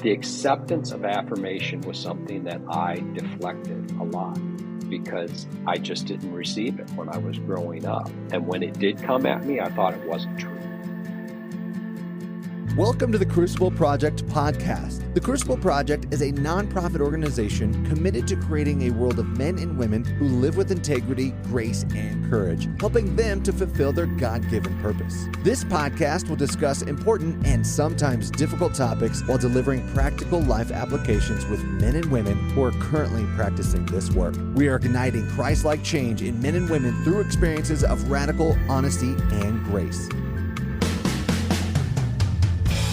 The acceptance of affirmation was something that I deflected a lot because I just didn't receive it when I was growing up. And when it did come at me, I thought it wasn't true. Welcome to the Crucible Project Podcast. The Crucible Project is a nonprofit organization committed to creating a world of men and women who live with integrity, grace, and courage, helping them to fulfill their God-given purpose. This podcast will discuss important and sometimes difficult topics while delivering practical life applications with men and women who are currently practicing this work. We are igniting Christ-like change in men and women through experiences of radical honesty and grace.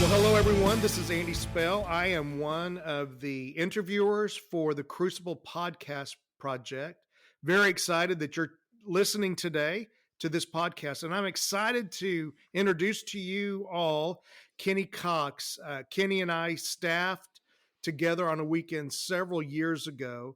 Well, hello, everyone. This is Andy Spell. I am one of the interviewers for the Crucible Podcast Project. Very excited that you're listening today to this podcast. And I'm excited to introduce to you all Kenny Cox. Kenny and I staffed together on a weekend several years ago.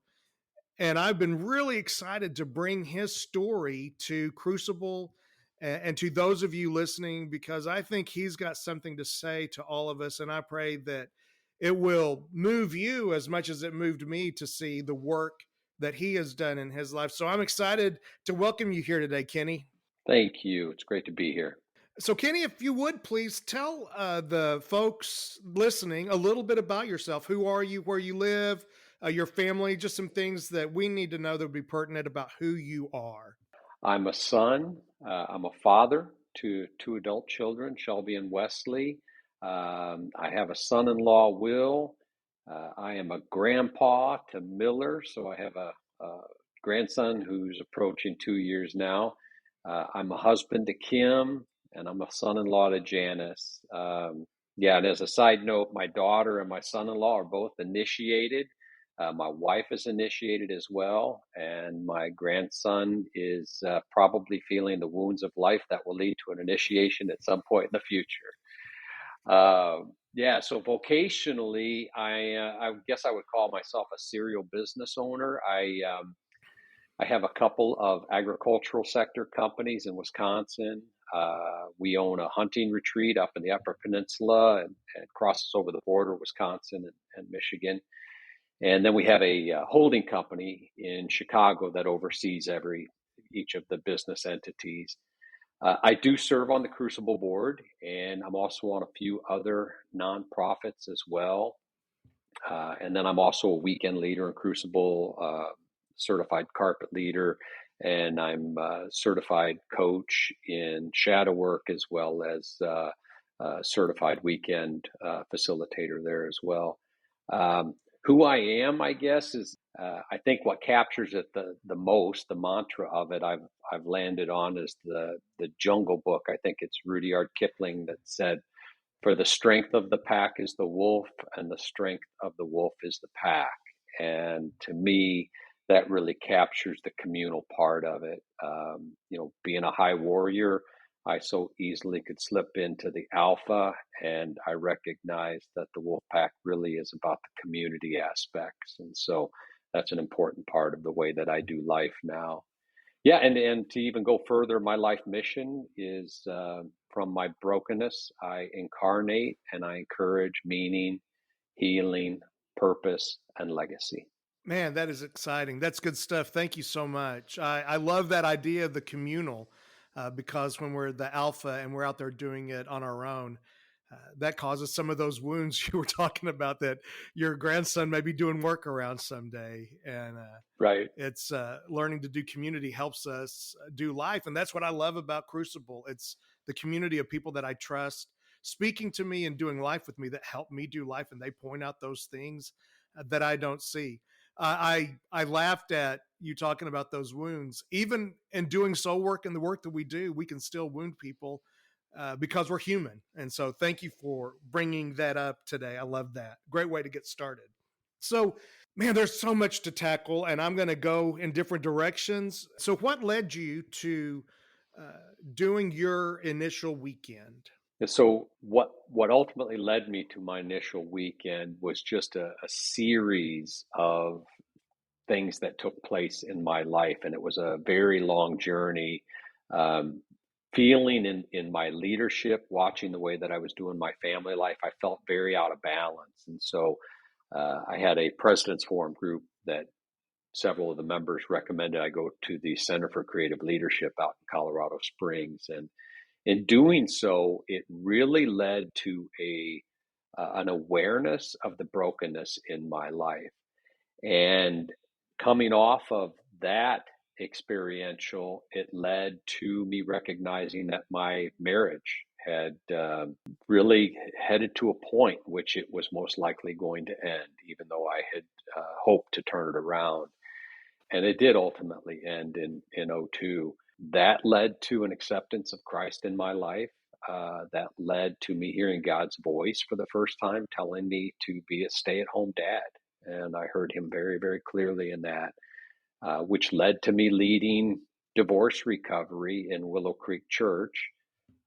And I've been really excited to bring his story to Crucible and to those of you listening, because I think he's got something to say to all of us. And I pray that it will move you as much as it moved me to see the work that he has done in his life. So I'm excited to welcome you here today, Kenny. Thank you. It's great to be here. So Kenny, if you would please tell the folks listening a little bit about yourself. Who are you, where you live, your family, just some things that we need to know that would be pertinent about who you are. I'm a son. I'm a father to two adult children, Shelby and Wesley. I have a son-in-law, Will. I am a grandpa to Miller, so I have a grandson who's approaching 2 years now. I'm a husband to Kim, and I'm a son-in-law to Janice. And as a side note, my daughter and my son-in-law are both initiated. My wife is initiated as well, and my grandson is probably feeling the wounds of life that will lead to an initiation at some point in the future. So vocationally, I guess I would call myself a serial business owner. I have a couple of agricultural sector companies in Wisconsin. We own a hunting retreat up in the Upper Peninsula and crosses over the border, Wisconsin and Michigan. And then we have a holding company in Chicago that oversees each of the business entities. I do serve on the Crucible board, and I'm also on a few other nonprofits as well. And then I'm also a weekend leader in Crucible, certified carpet leader, and I'm a certified coach in shadow work as well as certified weekend facilitator there as well. Who I am, I guess, is I think what captures it the most, the mantra of it, I've landed on is the Jungle Book. I think it's Rudyard Kipling that said, "For the strength of the pack is the wolf, and the strength of the wolf is the pack." And to me, that really captures the communal part of it. Being a high warrior, I so easily could slip into the alpha, and I recognize that the wolf pack really is about the community aspects. And so that's an important part of the way that I do life now. Yeah, and to even go further, my life mission is from my brokenness, I incarnate and I encourage meaning, healing, purpose, and legacy. Man, that is exciting. That's good stuff. Thank you so much. I love that idea of the communal. Because when we're the alpha and we're out there doing it on our own, that causes some of those wounds you were talking about that your grandson may be doing work around someday. And right. It's learning to do community helps us do life. And that's what I love about Crucible. It's the community of people that I trust speaking to me and doing life with me that help me do life. And they point out those things that I don't see. I laughed at you talking about those wounds. Even in doing soul work and the work that we do, we can still wound people because we're human. And so thank you for bringing that up today. I love that. Great way to get started. So, man, there's so much to tackle, and I'm going to go in different directions. So what led you to doing your initial weekend? So what ultimately led me to my initial weekend was just a series of things that took place in my life. And it was a very long journey feeling in my leadership, watching the way that I was doing my family life, I felt very out of balance. And so I had a President's Forum group that several of the members recommended I go to the Center for Creative Leadership out in Colorado Springs. And in doing so, it really led to an awareness of the brokenness in my life. And coming off of that experiential, it led to me recognizing that my marriage had really headed to a point which it was most likely going to end, even though I had hoped to turn it around. And it did ultimately end in '02. That led to an acceptance of Christ in my life. That led to me hearing God's voice for the first time, telling me to be a stay-at-home dad. And I heard him very, very clearly in that, which led to me leading divorce recovery in Willow Creek Church.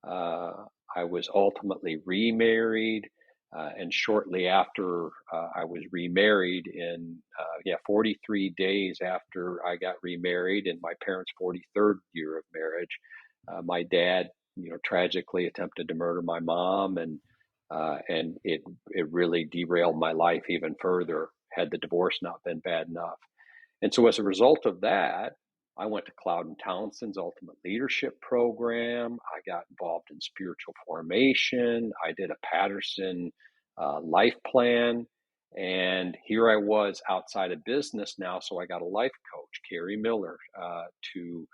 I was ultimately remarried. And shortly after I was remarried, 43 days after I got remarried in my parents' 43rd year of marriage, my dad, tragically attempted to murder my mom, and it really derailed my life even further had the divorce not been bad enough. And so as a result of that, I went to Cloud and Townsend's Ultimate Leadership Program. I got involved in spiritual formation. I did a Patterson life plan. And here I was outside of business now. So I got a life coach, Carrie Miller, to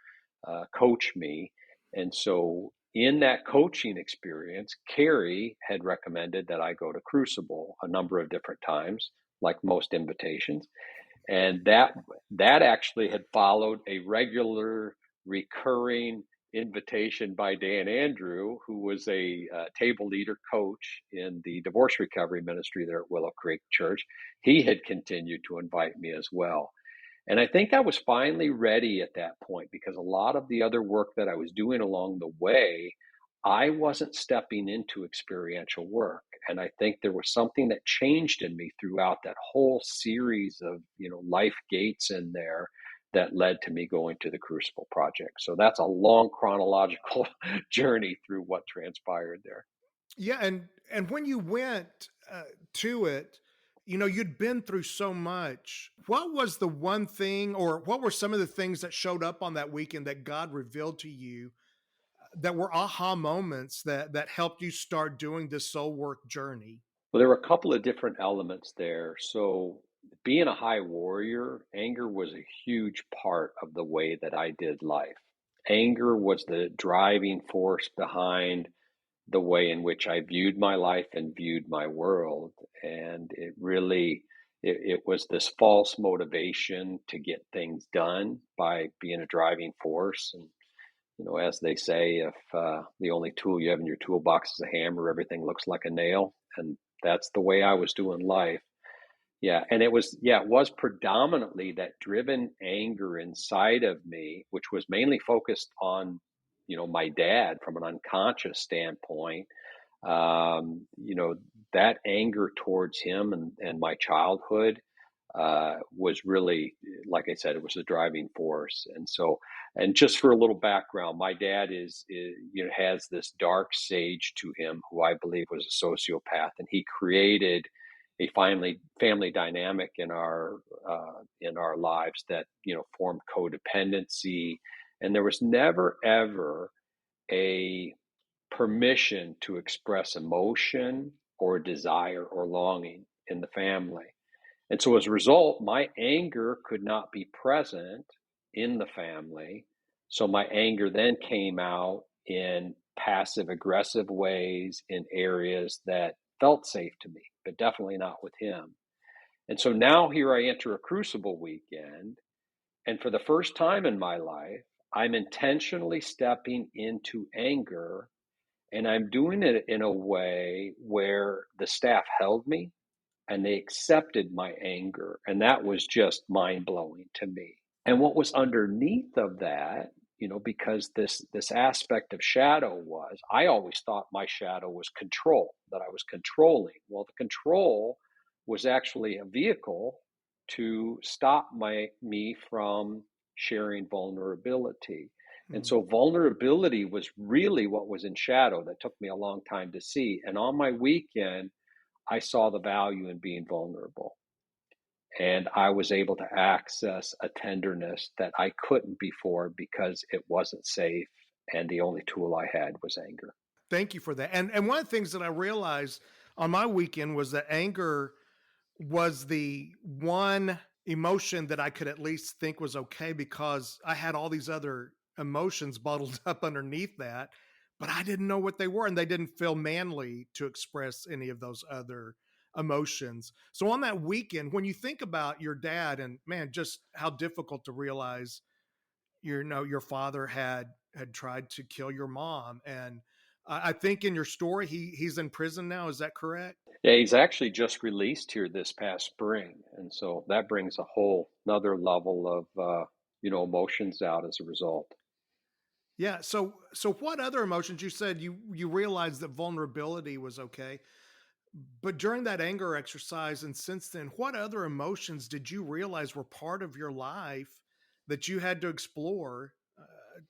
coach me. And so in that coaching experience, Carrie had recommended that I go to Crucible a number of different times, like most invitations. And that actually had followed a regular recurring invitation by Dan Andrew, who was a table leader coach in the divorce recovery ministry there at Willow Creek Church. He had continued to invite me as well. And I think I was finally ready at that point, because a lot of the other work that I was doing along the way, I wasn't stepping into experiential work. And I think there was something that changed in me throughout that whole series of, life gates in there that led to me going to the Crucible Project. So that's a long chronological journey through what transpired there. Yeah, and when you went to it, you'd been through so much. What was the one thing, or what were some of the things that showed up on that weekend that God revealed to you that were aha moments that helped you start doing this soul work journey? Well, there were a couple of different elements there. So being a high warrior, anger was a huge part of the way that I did life. Anger was the driving force behind the way in which I viewed my life and viewed my world. And it really, it was this false motivation to get things done by being a driving force. And, as they say, if the only tool you have in your toolbox is a hammer, everything looks like a nail. And that's the way I was doing life. Yeah. And it was predominantly that driven anger inside of me, which was mainly focused on, my dad from an unconscious standpoint. That anger towards him and my childhood was really, like I said, it was a driving force. And so, and just for a little background, my dad is has this dark sage to him, who I believe was a sociopath, and he created a family dynamic in our lives that formed codependency, and there was never ever a permission to express emotion or desire or longing in the family. And so as a result, my anger could not be present in the family. So my anger then came out in passive aggressive ways in areas that felt safe to me, but definitely not with him. And so now here I enter a Crucible Weekend. And for the first time in my life, I'm intentionally stepping into anger, and I'm doing it in a way where the staff held me and they accepted my anger. And that was just mind blowing to me. And what was underneath of that, because this aspect of shadow was, I always thought my shadow was control, that I was controlling. Well, the control was actually a vehicle to stop me from sharing vulnerability. And Hmm. so vulnerability was really what was in shadow that took me a long time to see. And on my weekend, I saw the value in being vulnerable. And I was able to access a tenderness that I couldn't before because it wasn't safe. And the only tool I had was anger. Thank you for that. And one of the things that I realized on my weekend was that anger was the one emotion that I could at least think was okay, because I had all these other emotions bottled up underneath that, but I didn't know what they were, and they didn't feel manly to express any of those other emotions. So on that weekend, when you think about your dad, and man, just how difficult to realize your father had tried to kill your mom, and I think in your story he's in prison now. Is that correct? Yeah, he's actually just released here this past spring. And so that brings a whole another level of, emotions out as a result. Yeah. So what other emotions, you said you realized that vulnerability was okay, but during that anger exercise and since then, what other emotions did you realize were part of your life that you had to explore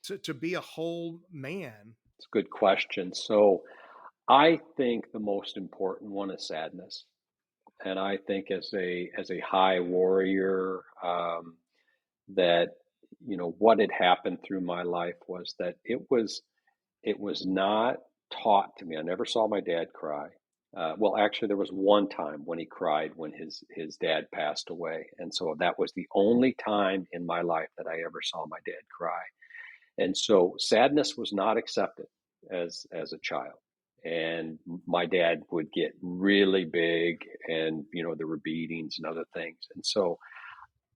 to be a whole man? It's a good question. So I think the most important one is sadness. And I think as a high warrior, that what had happened through my life was that it was not taught to me. I never saw my dad cry. Well, actually, there was one time when he cried when his dad passed away, and so that was the only time in my life that I ever saw my dad cry. And so sadness was not accepted as a child. And my dad would get really big, and there were beatings and other things. And so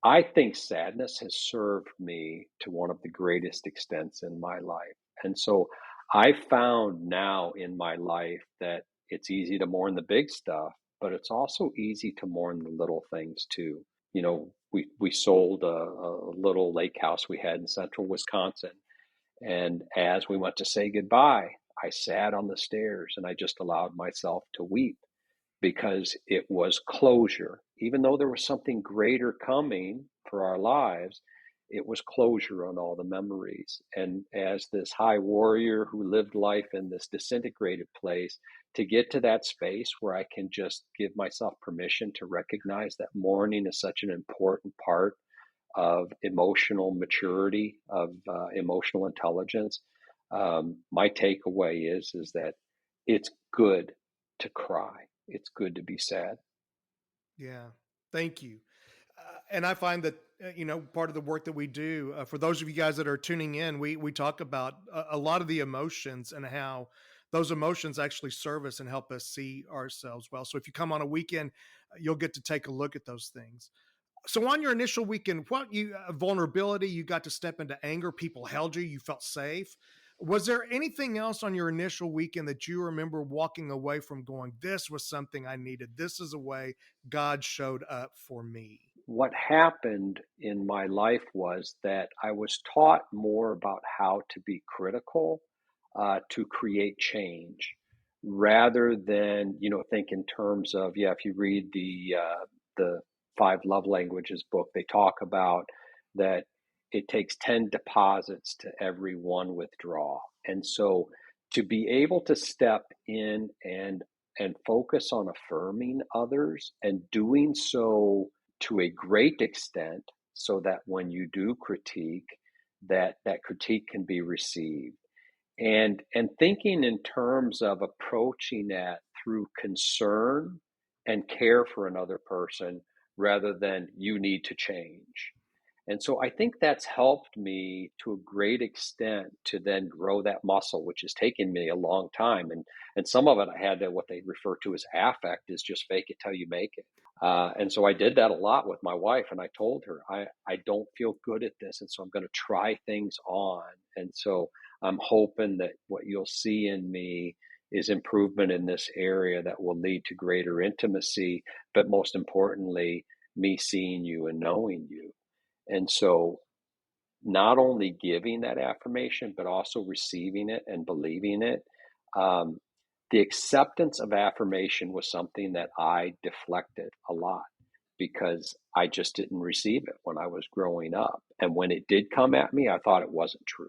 I think sadness has served me to one of the greatest extents in my life. And so I found now in my life that it's easy to mourn the big stuff, but it's also easy to mourn the little things too. We sold a little lake house we had in central Wisconsin. And as we went to say goodbye, I sat on the stairs and I just allowed myself to weep because it was closure. Even though there was something greater coming for our lives, it was closure on all the memories. And as this high warrior who lived life in this disintegrated place, to get to that space where I can just give myself permission to recognize that mourning is such an important part of emotional maturity, of emotional intelligence. My takeaway is that it's good to cry. It's good to be sad. Yeah. Thank you. And I find that part of the work that we do, for those of you guys that are tuning in, we talk about a lot of the emotions and how those emotions actually serve us and help us see ourselves well. So if you come on a weekend, you'll get to take a look at those things. So on your initial weekend, what you vulnerability, you got to step into anger, people held you, you felt safe. Was there anything else on your initial weekend that you remember walking away from going, this was something I needed? This is a way God showed up for me. What happened in my life was that I was taught more about how to be critical, to create change, rather than think in terms of, yeah. If you read the Five Love Languages book, they talk about that it takes 10 deposits to every one withdraw. And so to be able to step in and focus on affirming others and doing so to a great extent, so that when you do critique, that critique can be received, and thinking in terms of approaching that through concern and care for another person rather than you need to change. And so I think that's helped me to a great extent to then grow that muscle, which has taken me a long time. And some of it I had to, what they refer to as affect, is just fake it till you make it. And so I did that a lot with my wife, and I told her, I don't feel good at this. And so I'm going to try things on. And so I'm hoping that what you'll see in me is improvement in this area that will lead to greater intimacy, but most importantly, me seeing you and knowing you. And so not only giving that affirmation, but also receiving it and believing it. Um, the acceptance of affirmation was something that I deflected a lot because I just didn't receive it when I was growing up. And when it did come at me, I thought it wasn't true.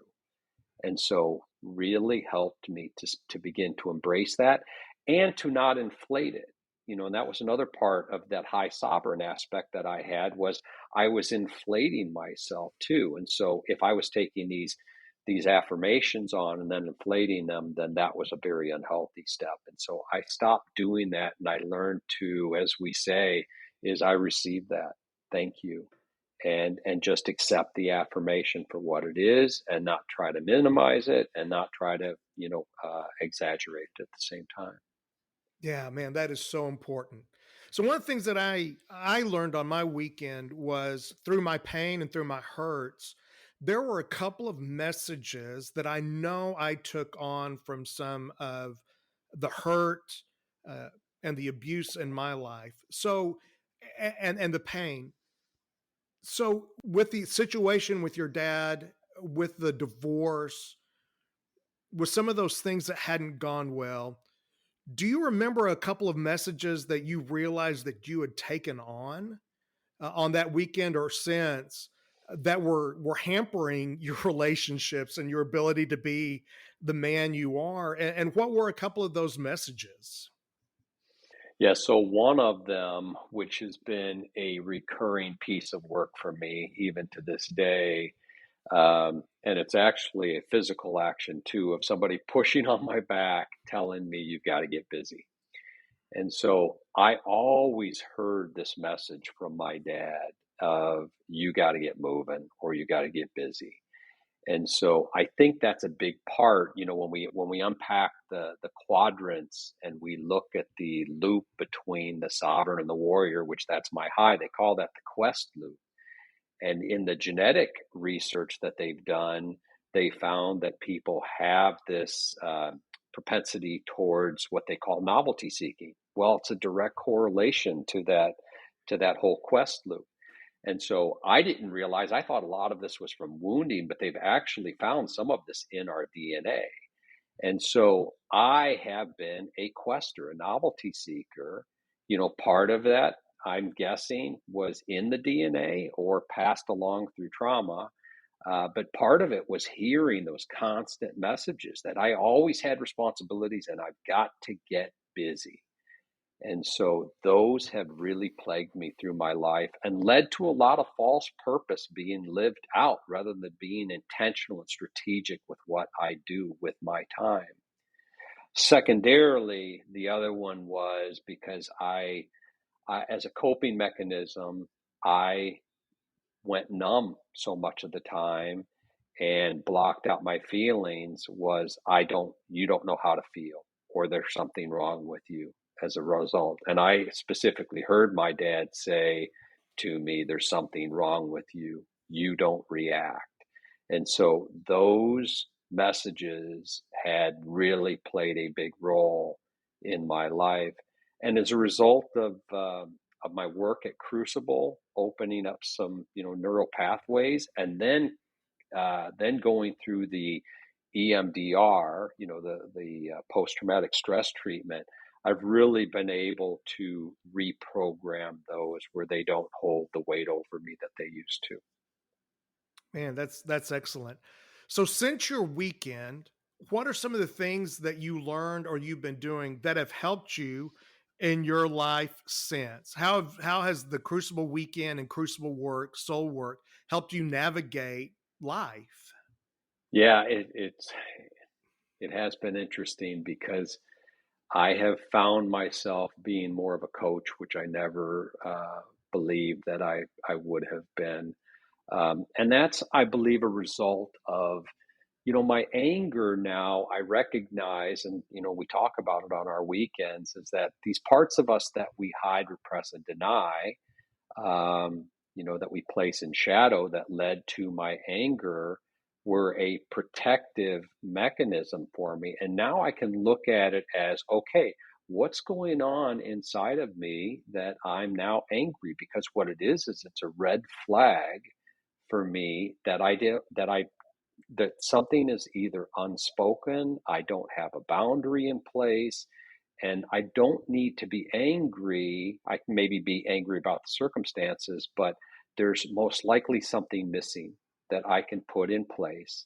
And so really helped me to begin to embrace that and to not inflate it. And that was another part of that high sovereign aspect that I had, was I was inflating myself too. And so if I was taking these affirmations on and then inflating them, then that was a very unhealthy step. And so I stopped doing that, and I learned to, as we say, is I received that. Thank you. And just accept the affirmation for what it is, and not try to minimize it, and not try to exaggerate it at the same time. Yeah, man, that is so important. So one of the things that I learned on my weekend was, through my pain and through my hurts, there were a couple of messages that I know I took on from some of the hurt, uh, and the abuse in my life. So, and the pain. So with the situation with your dad, with the divorce, with some of those things that hadn't gone well, do you remember a couple of messages that you realized that you had taken on that weekend or since, that were hampering your relationships and your ability to be the man you are? And what were a couple of those messages? Yeah, so one of them, which has been a recurring piece of work for me even to this day, and it's actually a physical action too, of somebody pushing on my back, telling me you've got to get busy. And so I always heard this message from my dad of, you got to get moving, or you got to get busy. And so I think that's a big part, when we unpack the quadrants and we look at the loop between the sovereign and the warrior, which that's my high, they call that the quest loop. And in the genetic research that they've done, they found that people have this propensity towards what they call novelty seeking. Well, it's a direct correlation to that whole quest loop. And so I didn't realize, I thought a lot of this was from wounding, but they've actually found some of this in our DNA. And so I have been a quester, a novelty seeker. Part of that, I'm guessing, was in the DNA or passed along through trauma. But part of it was hearing those constant messages that I always had responsibilities and I've got to get busy. And so those have really plagued me through my life and led to a lot of false purpose being lived out rather than being intentional and strategic with what I do with my time. Secondarily, the other one was because as a coping mechanism, I went numb so much of the time and blocked out my feelings. You don't know how to feel, or there's something wrong with you as a result. And I specifically heard my dad say to me, there's something wrong with you. You don't react. And so those messages had really played a big role in my life. And as a result of my work at Crucible, opening up some neural pathways, and then going through the EMDR, the post traumatic stress treatment, I've really been able to reprogram those where they don't hold the weight over me that they used to. Man, that's excellent. So since your weekend, what are some of the things that you learned or you've been doing that have helped you in your life since? How has the Crucible Weekend and Crucible work, soul work, helped you navigate life? Yeah, it has been interesting because I have found myself being more of a coach, which I never believed that I would have been. And that's, I believe, a result of, my anger now. I recognize, and, we talk about it on our weekends, is that these parts of us that we hide, repress, and deny, that we place in shadow that led to my anger, were a protective mechanism for me. And now I can look at it as, okay, what's going on inside of me that I'm now angry? Because what it is it's a red flag for me that something is either unspoken, I don't have a boundary in place, and I don't need to be angry. I can maybe be angry about the circumstances, but there's most likely something missing that I can put in place.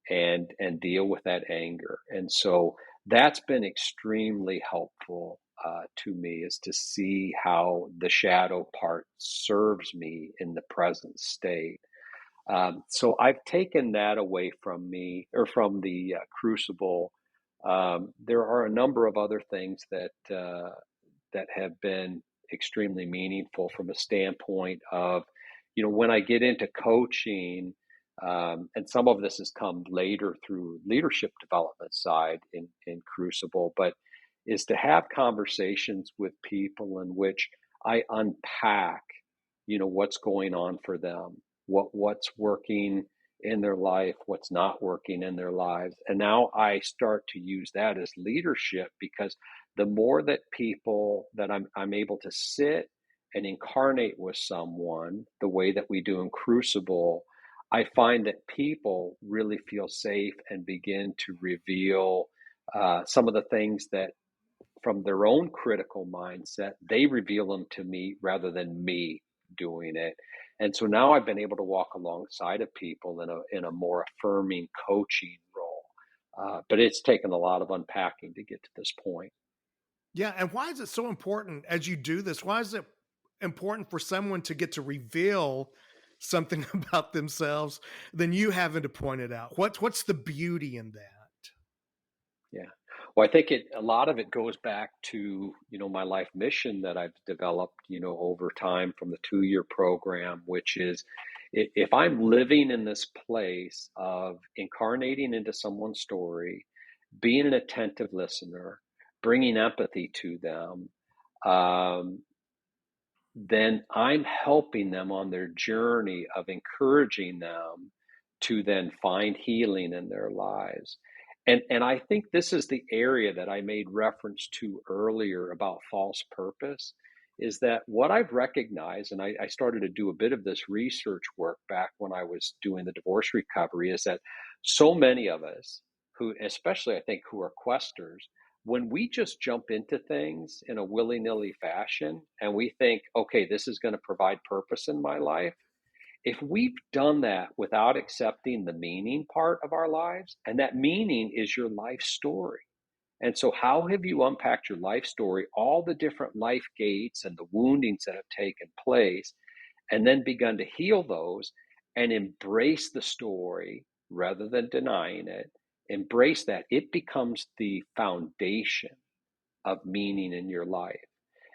and deal with that anger. And so that's been extremely helpful to me, is to see how the shadow part serves me in the present state. So I've taken that away from me, or from the Crucible. There are a number of other things that have been extremely meaningful from a standpoint of, when I get into coaching, and some of this has come later through leadership development side in Crucible, but is to have conversations with people in which I unpack, what's going on for them, what's working in their life, what's not working in their lives. And now I start to use that as leadership, because the more that people that I'm able to sit and incarnate with someone the way that we do in Crucible, I find that people really feel safe and begin to reveal some of the things that, from their own critical mindset, they reveal them to me rather than me doing it. And so now I've been able to walk alongside of people in a more affirming coaching role. But it's taken a lot of unpacking to get to this point. Yeah. And why is it so important as you do this? Why is it important for someone to get to reveal something about themselves than you having to point it out? What's the beauty in that? Yeah. Well, I think a lot of it goes back to, my life mission that I've developed, over time from the 2-year program, which is, if I'm living in this place of incarnating into someone's story, being an attentive listener, bringing empathy to them, then I'm helping them on their journey of encouraging them to then find healing in their lives. And I think this is the area that I made reference to earlier about false purpose, is that what I've recognized, and I started to do a bit of this research work back when I was doing the divorce recovery, is that so many of us, who, especially I think, who are questers, when we just jump into things in a willy-nilly fashion and we think, okay, this is going to provide purpose in my life, if we've done that without accepting the meaning part of our lives, and that meaning is your life story. And so how have you unpacked your life story, all the different life gates and the woundings that have taken place, and then begun to heal those and embrace the story rather than denying it? Embrace that. It becomes the foundation of meaning in your life.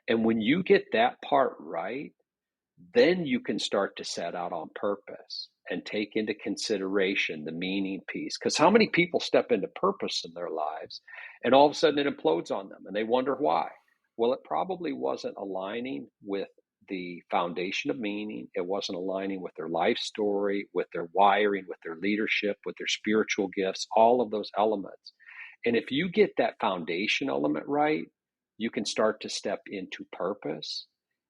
And when you get that part right, then you can start to set out on purpose and take into consideration the meaning piece. Because how many people step into purpose in their lives and all of a sudden it implodes on them and they wonder why? Well, it probably wasn't aligning with the foundation of meaning. It wasn't aligning with their life story, with their wiring, with their leadership, with their spiritual gifts, all of those elements. And if you get that foundation element right, you can start to step into purpose,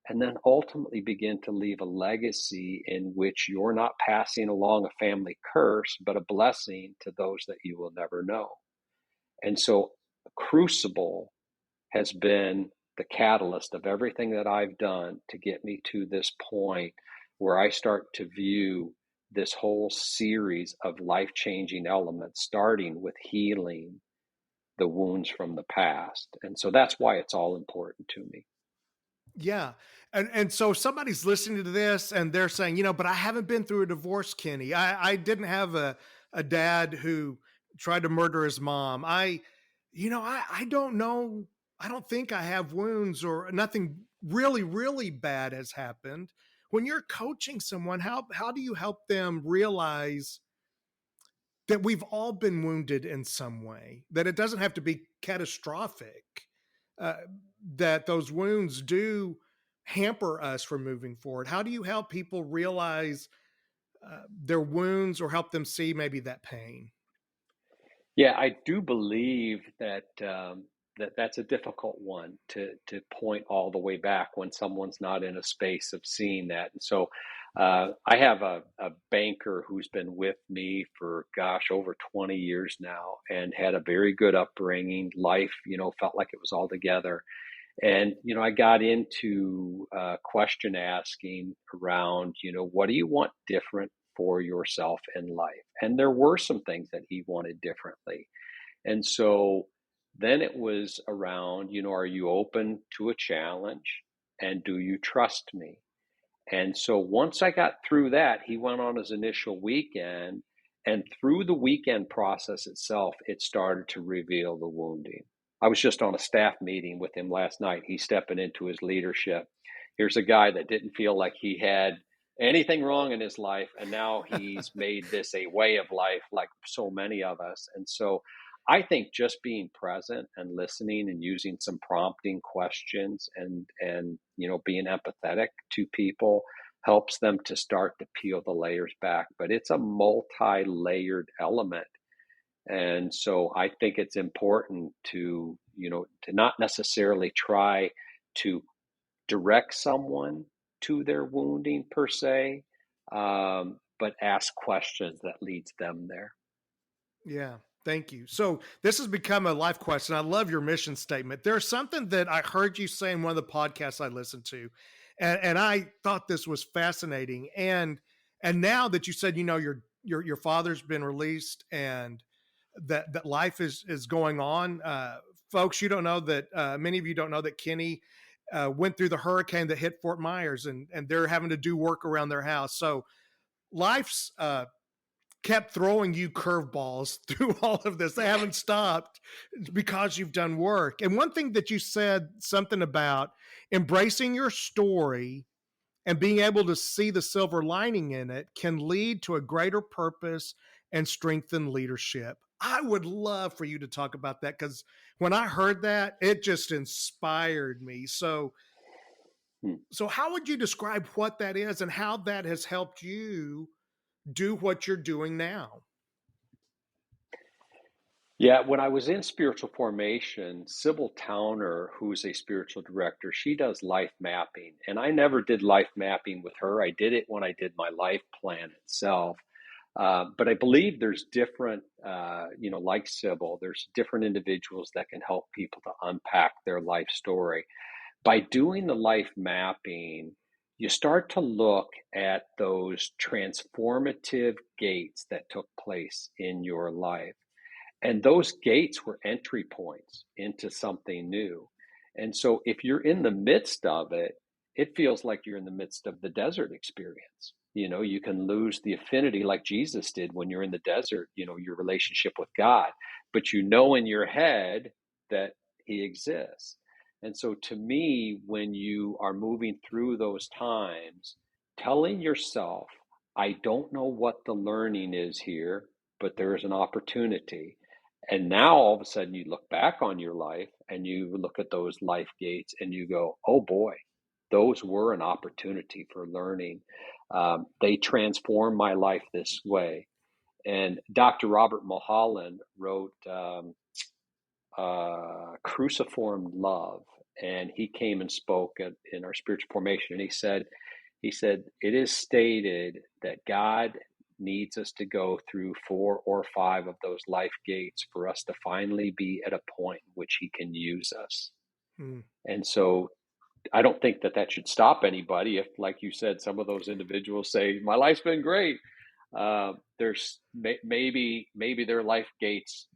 and then ultimately begin to leave a legacy in which you're not passing along a family curse, but a blessing to those that you will never know. And so Crucible has been the catalyst of everything that I've done to get me to this point where I start to view this whole series of life-changing elements, starting with healing the wounds from the past. And so that's why it's all important to me. Yeah. And so somebody's listening to this and they're saying, but I haven't been through a divorce, Kenny. I didn't have a dad who tried to murder his mom. I don't know. I don't think I have wounds, or nothing really, really bad has happened. When you're coaching someone, how do you help them realize that we've all been wounded in some way, that it doesn't have to be catastrophic, that those wounds do hamper us from moving forward? How do you help people realize their wounds, or help them see maybe that pain? Yeah, I do believe that that's a difficult one to point all the way back when someone's not in a space of seeing that. And so I have a banker who's been with me for, over 20 years now, and had a very good upbringing. Life, felt like it was all together. And, I got into question asking around, what do you want different for yourself in life. And there were some things that he wanted differently. And so then it was around, are you open to a challenge? And do you trust me? And so once I got through that, he went on his initial weekend. And through the weekend process itself, it started to reveal the wounding. I was just on a staff meeting with him last night. He's stepping into his leadership. Here's a guy that didn't feel like he had anything wrong in his life. And now he's made this a way of life like so many of us. And so I think just being present and listening and using some prompting questions and being empathetic to people helps them to start to peel the layers back. But it's a multi-layered element. And so I think it's important to not necessarily try to direct someone to their wounding per se, but ask questions that leads them there. Yeah. Thank you. So this has become a life question. I love your mission statement. There's something that I heard you say in one of the podcasts I listened to, and I thought this was fascinating. And now that you said, your father's been released and that life is going on, folks, you don't know that many of you don't know that Kenny went through the hurricane that hit Fort Myers, and they're having to do work around their house. So life's kept throwing you curveballs through all of this. They haven't stopped because you've done work. And one thing that you said something about embracing your story and being able to see the silver lining in it can lead to a greater purpose and strengthen leadership. I would love for you to talk about that, because when I heard that, it just inspired me. So how would you describe what that is and how that has helped you do what you're doing now? Yeah, when I was in spiritual formation, Sybil Towner, who's a spiritual director, she does life mapping. And I never did life mapping with her. I did it when I did my life plan itself. But I believe there's different, like Sybil, there's different individuals that can help people to unpack their life story. By doing the life mapping, you start to look at those transformative gates that took place in your life. And those gates were entry points into something new. And so if you're in the midst of it, it feels like you're in the midst of the desert experience. You can lose the affinity like Jesus did when you're in the desert, your relationship with God, but in your head that he exists. And so to me, when you are moving through those times, telling yourself, I don't know what the learning is here, but there is an opportunity. And now all of a sudden you look back on your life and you look at those life gates and you go, oh boy, those were an opportunity for learning. They transformed my life this way. And Dr. Robert Mulholland wrote Cruciform Love. And he came and spoke in our spiritual formation. And he said, it is stated that God needs us to go through 4 or 5 of those life gates for us to finally be at a point in which he can use us. And so I don't think that should stop anybody. If, like you said, some of those individuals say, my life's been great. There's maybe their life gates,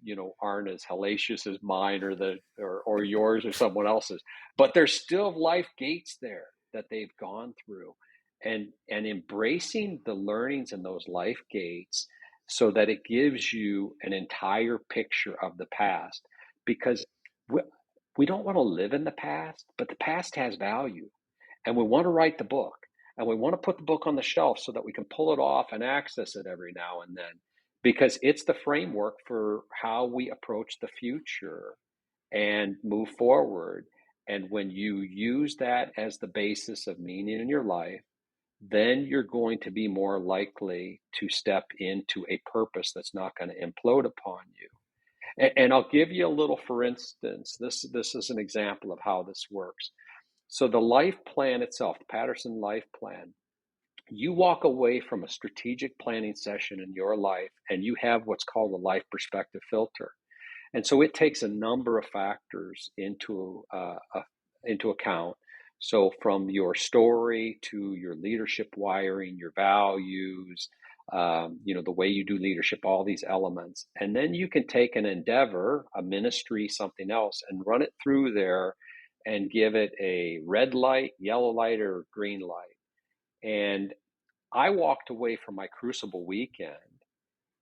aren't as hellacious as mine or yours or someone else's, but there's still life gates there that they've gone through. And embracing the learnings in those life gates so that it gives you an entire picture of the past, because we don't want to live in the past, but the past has value, and we want to write the book, and we want to put the book on the shelf so that we can pull it off and access it every now and then, because it's the framework for how we approach the future and move forward. And when you use that as the basis of meaning in your life, then you're going to be more likely to step into a purpose that's not going to implode upon you. And I'll give you a little, for instance, this is an example of how this works. So the life plan itself, the Patterson life plan, you walk away from a strategic planning session in your life and you have what's called a life perspective filter. And so it takes a number of factors into account. So from your story to your leadership wiring, your values, the way you do leadership, all these elements. And then you can take an endeavor, a ministry, something else, and run it through there and give it a red light, yellow light, or green light. And I walked away from my Crucible Weekend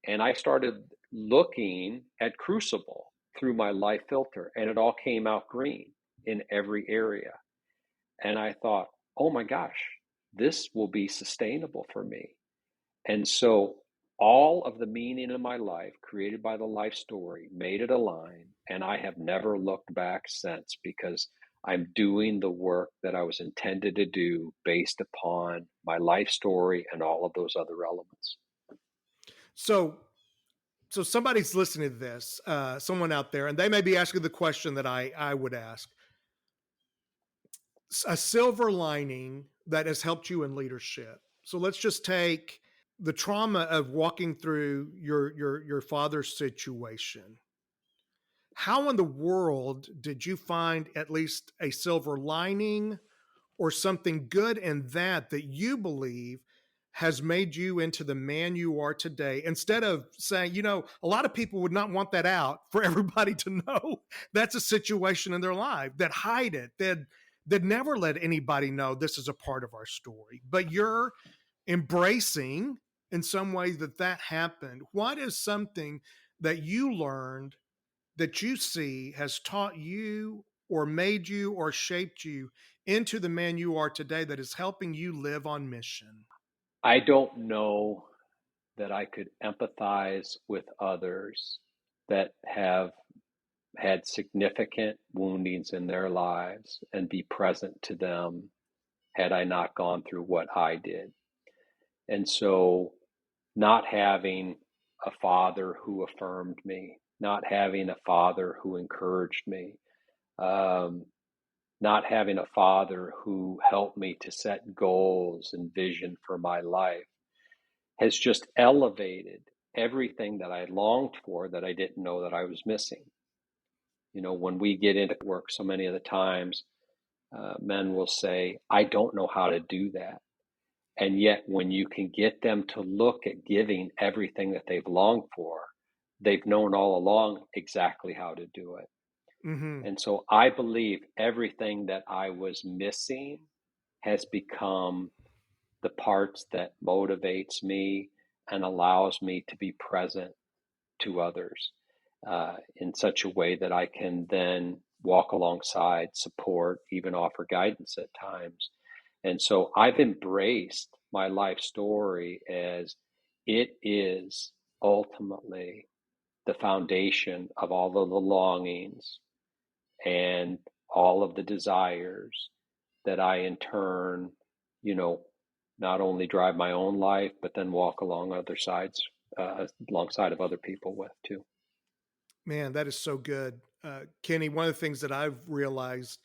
and I started looking at Crucible through my life filter, and it all came out green in every area. And I thought, oh my gosh, this will be sustainable for me. And so all of the meaning in my life created by the life story made it align. And I have never looked back since, because I'm doing the work that I was intended to do based upon my life story and all of those other elements. So somebody's listening to this, someone out there, and they may be asking the question that I would ask. A silver lining that has helped you in leadership. So let's just take the trauma of walking through your father's situation. How in the world did you find at least a silver lining or something good in that you believe has made you into the man you are today? Instead of saying, a lot of people would not want that out for everybody to know that's a situation in their life, that hide it, that never let anybody know this is a part of our story. But you're embracing in some way that happened. What is something that you learned that you see has taught you or made you or shaped you into the man you are today that is helping you live on mission? I don't know that I could empathize with others that have had significant woundings in their lives and be present to them had I not gone through what I did. And so not having a father who affirmed me, not having a father who encouraged me, not having a father who helped me to set goals and vision for my life has just elevated everything that I longed for that I didn't know that I was missing. When we get into work, so many of the times men will say, I don't know how to do that. And yet when you can get them to look at giving everything that they've longed for, they've known all along exactly how to do it. Mm-hmm. And so I believe everything that I was missing has become the parts that motivates me and allows me to be present to others in such a way that I can then walk alongside, support, even offer guidance at times. And so I've embraced my life story as it is ultimately the foundation of all of the longings and all of the desires that I in turn, not only drive my own life, but then walk alongside of other people with too. Man, that is so good. Kenny, one of the things that I've realized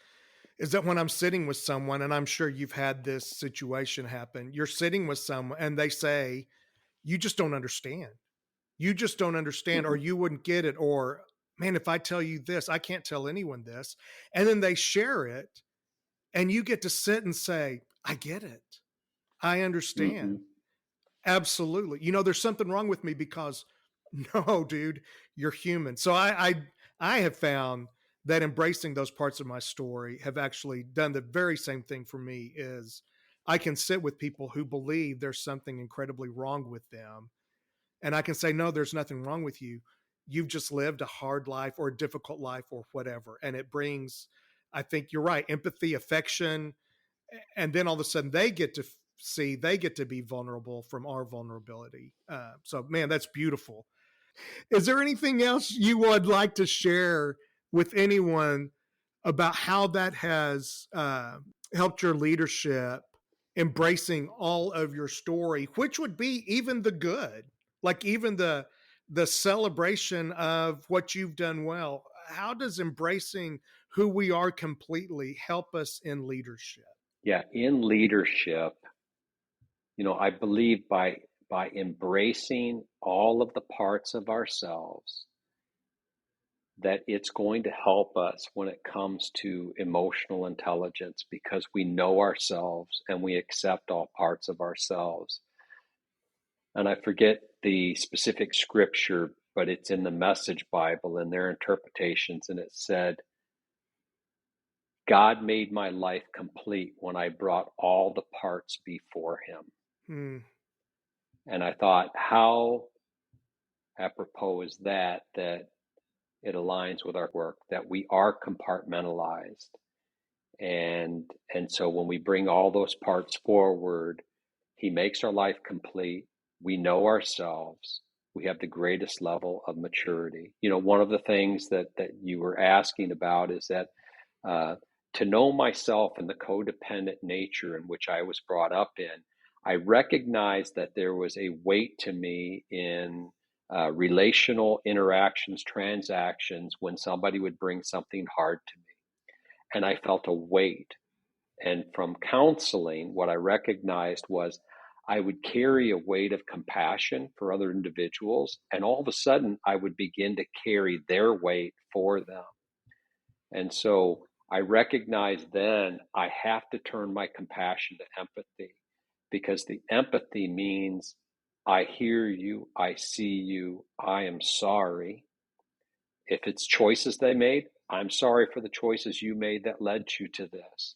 is that when I'm sitting with someone, and I'm sure you've had this situation happen, you're sitting with someone and they say, you just don't understand. You just don't understand, or you wouldn't get it. Or, man, if I tell you this, I can't tell anyone this. And then they share it and you get to sit and say, I get it. I understand. Mm-hmm. Absolutely. There's something wrong with me because no, dude, you're human. So I have found that embracing those parts of my story have actually done the very same thing for me. Is I can sit with people who believe there's something incredibly wrong with them. And I can say, no, there's nothing wrong with you. You've just lived a hard life or a difficult life or whatever. And it brings, I think you're right, empathy, affection. And then all of a sudden they get to be vulnerable from our vulnerability. So, man, that's beautiful. Is there anything else you would like to share with anyone about how that has helped your leadership, embracing all of your story, which would be even the good, like even the celebration of what you've done well? How does embracing who we are completely help us in leadership? Yeah, in leadership, I believe by embracing all of the parts of ourselves, that it's going to help us when it comes to emotional intelligence, because we know ourselves and we accept all parts of ourselves. and I forget the specific scripture, but it's in the Message Bible and their interpretations. And it said, God made my life complete when I brought all the parts before him. Mm. And I thought, how apropos is that it aligns with our work, that we are compartmentalized. And so when we bring all those parts forward, he makes our life complete. We know ourselves. We have the greatest level of maturity. One of the things that you were asking about is that to know myself and the codependent nature in which I was brought up in, I recognized that there was a weight to me in relational interactions, transactions, when somebody would bring something hard to me. And I felt a weight. And from counseling, what I recognized was I would carry a weight of compassion for other individuals, and all of a sudden I would begin to carry their weight for them. And so I recognized then I have to turn my compassion to empathy, because the empathy means I hear you, I see you, I am sorry. If it's choices they made, I'm sorry for the choices you made that led you to this,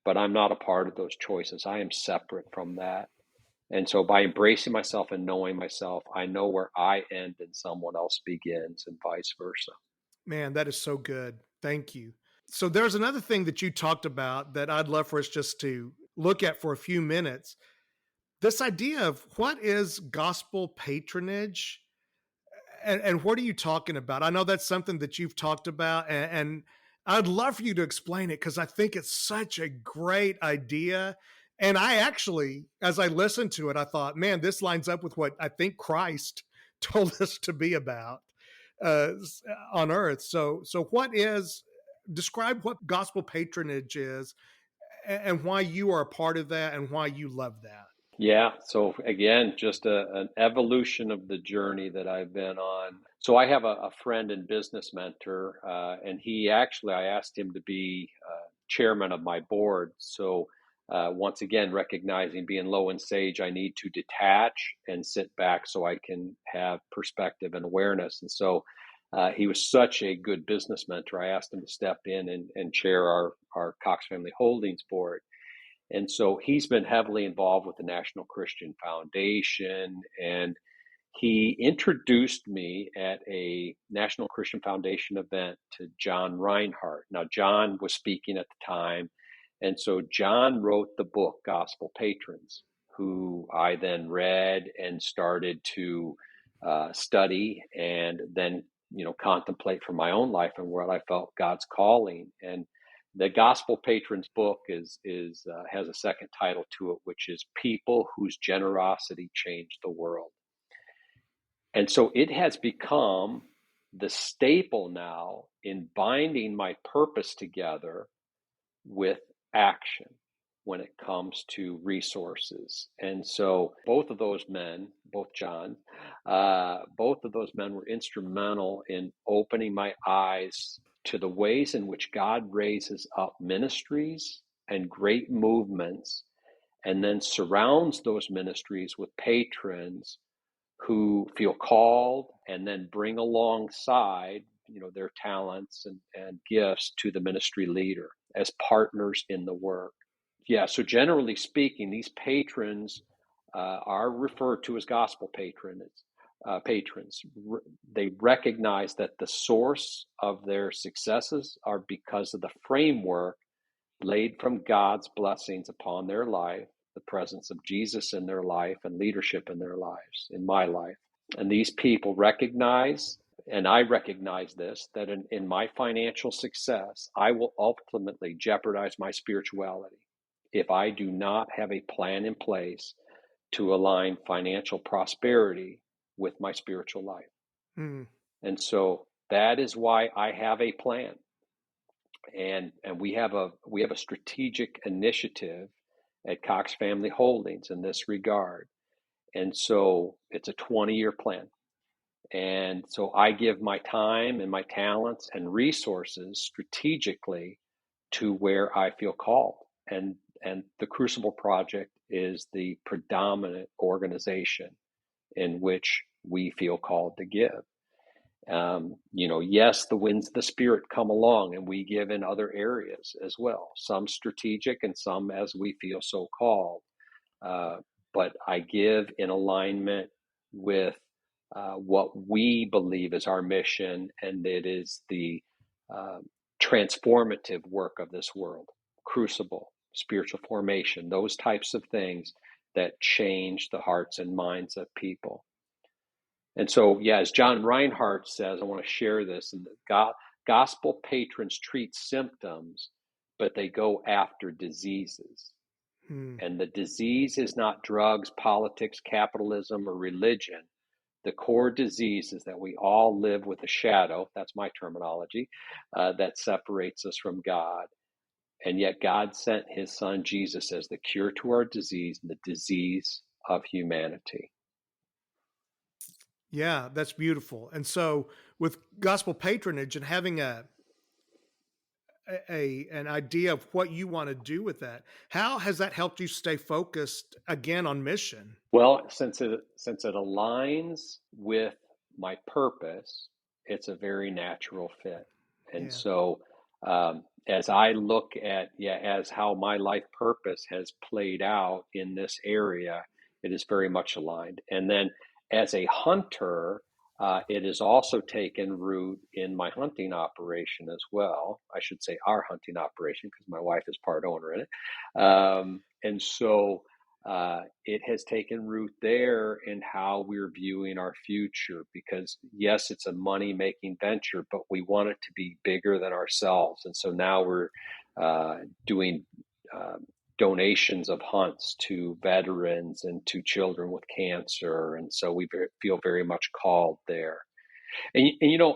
but I'm not a part of those choices. I am separate from that. And so by embracing myself and knowing myself, I know where I end and someone else begins, and vice versa. Man, that is so good. Thank you. So there's another thing that you talked about that I'd love for us just to look at for a few minutes. This idea of what is gospel patronage, and what are you talking about? I know that's something that you've talked about, and I'd love for you to explain it, because I think it's such a great idea. And I actually, as I listened to it, I thought, man, this lines up with what I think Christ told us to be about uh, on earth. So describe what gospel patronage is, and why you are a part of that, and why you love that. Yeah. So again, just an evolution of the journey that I've been on. So I have a friend and business mentor, and I asked him to be chairman of my board. So once again, recognizing being low and sage, I need to detach and sit back so I can have perspective and awareness. And so he was such a good business mentor. I asked him to step in and chair our Cox Family Holdings board. And so he's been heavily involved with the National Christian Foundation, and he introduced me at a National Christian Foundation event to John Reinhardt. Now, John was speaking at the time, and so John wrote the book Gospel Patrons, who I then read and started to study, and then contemplate for my own life and where I felt God's calling. And the Gospel Patrons book has a second title to it, which is People Whose Generosity Changed the World. And so it has become the staple now in binding my purpose together with action when it comes to resources. And so both of those men, both of those men were instrumental in opening my eyes to the ways in which God raises up ministries and great movements, and then surrounds those ministries with patrons who feel called and then bring alongside their talents and gifts to the ministry leader as partners in the work. Yeah, so generally speaking, these patrons are referred to as gospel patrons. They recognize that the source of their successes are because of the framework laid from God's blessings upon their life, the presence of Jesus in their life, and leadership in their lives, in my life. And these people recognize, and I recognize this, that in my financial success, I will ultimately jeopardize my spirituality if I do not have a plan in place to align financial prosperity with my spiritual life. Mm. And so that is why I have a plan. And we have a strategic initiative at Cox Family Holdings in this regard. And so it's a 20-year plan. And so I give my time and my talents and resources strategically to where I feel called. And the Crucible Project is the predominant organization in which we feel called to give. Yes, the winds of the Spirit come along and we give in other areas as well, some strategic and some as we feel so called. But I give in alignment with what we believe is our mission, and it is the transformative work of this world, crucible, spiritual formation, those types of things that change the hearts and minds of people. And so, yeah, as John Reinhardt says, I want to share this, and gospel patrons treat symptoms, but they go after diseases. And the disease is not drugs, politics, capitalism, or religion. The core disease is that we all live with a shadow, that's my terminology, that separates us from God. And yet God sent his son Jesus as the cure to our disease, the disease of humanity. Yeah, that's beautiful. And so with gospel patronage and having an idea of what you want to do with that, how has that helped you stay focused again on mission? Well, since it aligns with my purpose, it's a very natural fit. And so as I look at as how my life purpose has played out in this area, it is very much aligned. And then as a hunter, it has also taken root in my hunting operation as well. I should say our hunting operation, because my wife is part owner in it. And so it has taken root there in how we're viewing our future, because yes, it's a money-making venture, but we want it to be bigger than ourselves. And so now we're doing donations of hunts to veterans and to children with cancer. And so we feel very much called there. And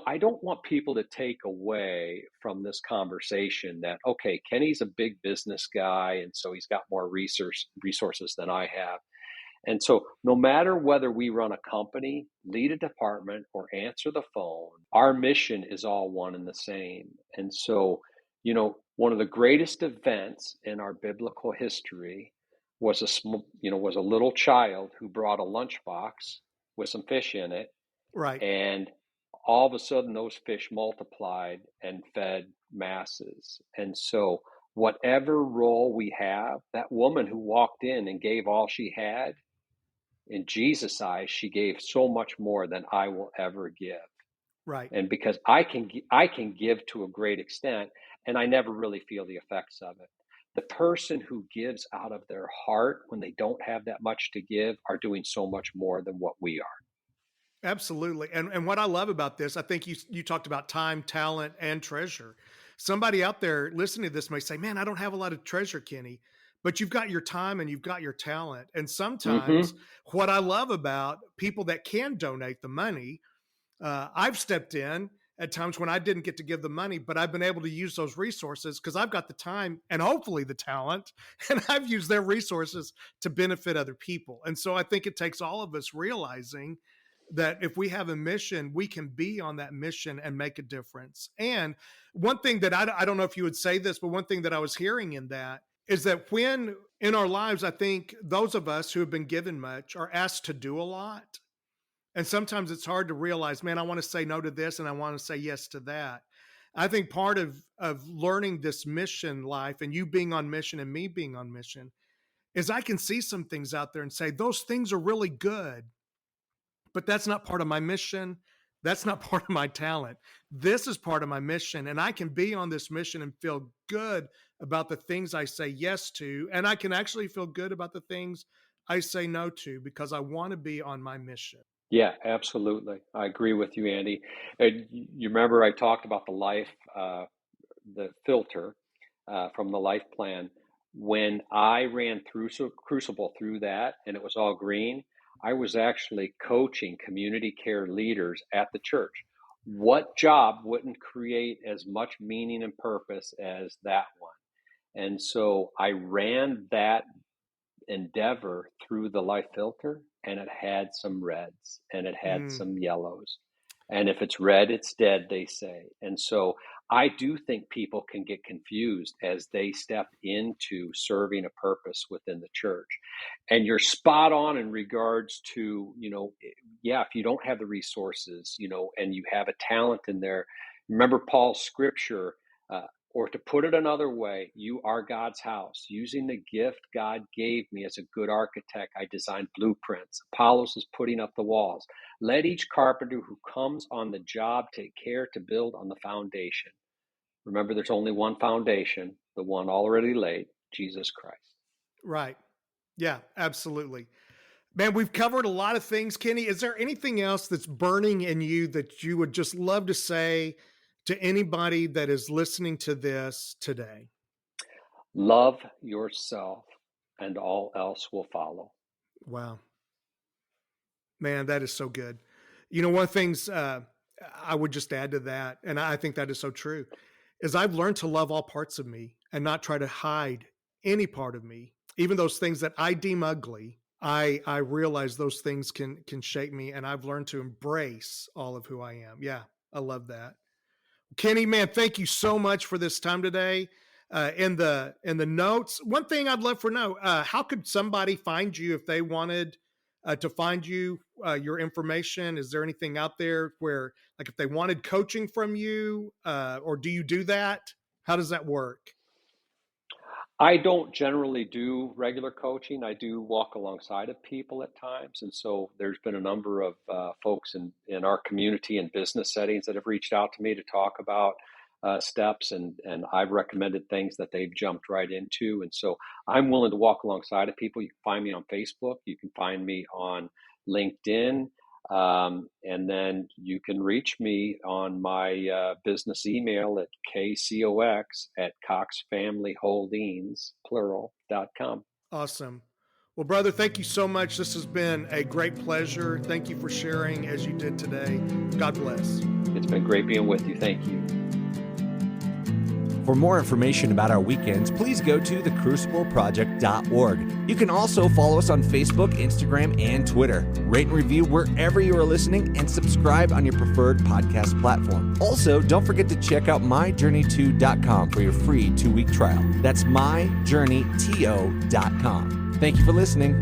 I don't want people to take away from this conversation that, okay, Kenny's a big business guy, and so he's got more resources than I have. And so no matter whether we run a company, lead a department, or answer the phone, our mission is all one and the same. And so, one of the greatest events in our biblical history was a little child who brought a lunchbox with some fish in it. Right. And all of a sudden those fish multiplied and fed masses. And so whatever role we have, that woman who walked in and gave all she had, in Jesus' eyes, she gave so much more than I will ever give. Right. And because I can give to a great extent, and I never really feel the effects of it. The person who gives out of their heart when they don't have that much to give are doing so much more than what we are. Absolutely. And what I love about this, I think you talked about time, talent, and treasure. Somebody out there listening to this may say, man, I don't have a lot of treasure, Kenny, but you've got your time and you've got your talent. And sometimes what I love about people that can donate the money, I've stepped in at times when I didn't get to give the money, but I've been able to use those resources because I've got the time and hopefully the talent, and I've used their resources to benefit other people. And so I think it takes all of us realizing that if we have a mission, we can be on that mission and make a difference. And one thing that I don't know if you would say this, but one thing that I was hearing in that is that when in our lives, I think those of us who have been given much are asked to do a lot. And sometimes it's hard to realize, man, I want to say no to this and I want to say yes to that. I think part of learning this mission life and you being on mission and me being on mission is I can see some things out there and say, those things are really good, but that's not part of my mission. That's not part of my talent. This is part of my mission. And I can be on this mission and feel good about the things I say yes to. And I can actually feel good about the things I say no to because I want to be on my mission. Yeah, absolutely. I agree with you, Andy. You remember I talked about the filter from the life plan. When I ran through Crucible through that and it was all green, I was actually coaching community care leaders at the church. What job wouldn't create as much meaning and purpose as that one? And so I ran that endeavor through the life filter, and it had some reds and it had some yellows. And if it's red, it's dead, they say. And so I do think people can get confused as they step into serving a purpose within the church. And you're spot on in regards to, if you don't have the resources, and you have a talent in there, remember Paul's scripture, or to put it another way, you are God's house. Using the gift God gave me as a good architect, I designed blueprints. Apollos is putting up the walls. Let each carpenter who comes on the job take care to build on the foundation. Remember, there's only one foundation, the one already laid, Jesus Christ. Right. Yeah, absolutely. Man, we've covered a lot of things. Kenny, is there anything else that's burning in you that you would just love to say to anybody that is listening to this today? Love yourself and all else will follow. Wow. Man, that is so good. One of the things I would just add to that, and I think that is so true, is I've learned to love all parts of me and not try to hide any part of me. Even those things that I deem ugly, I realize those things can shape me, and I've learned to embrace all of who I am. Yeah, I love that. Kenny, man, thank you so much for this time today. In the notes, one thing I'd love to know, how could somebody find you if they wanted to find you, your information? Is there anything out there where, like, if they wanted coaching from you, or do you do that? How does that work? I don't generally do regular coaching. I do walk alongside of people at times. And so there's been a number of folks in our community and business settings that have reached out to me to talk about steps, and I've recommended things that they've jumped right into. And so I'm willing to walk alongside of people. You can find me on Facebook. You can find me on LinkedIn. And then you can reach me on my business email at kcox@coxfamilyholdings.com. Awesome. Well, brother, thank you so much. This has been a great pleasure. Thank you for sharing as you did today. God bless. It's been great being with you. Thank you. For more information about our weekends, please go to thecrucibleproject.org. You can also follow us on Facebook, Instagram, and Twitter. Rate and review wherever you are listening, and subscribe on your preferred podcast platform. Also, don't forget to check out myjourney2.com for your free 2-week trial. That's myjourneyto.com. Thank you for listening.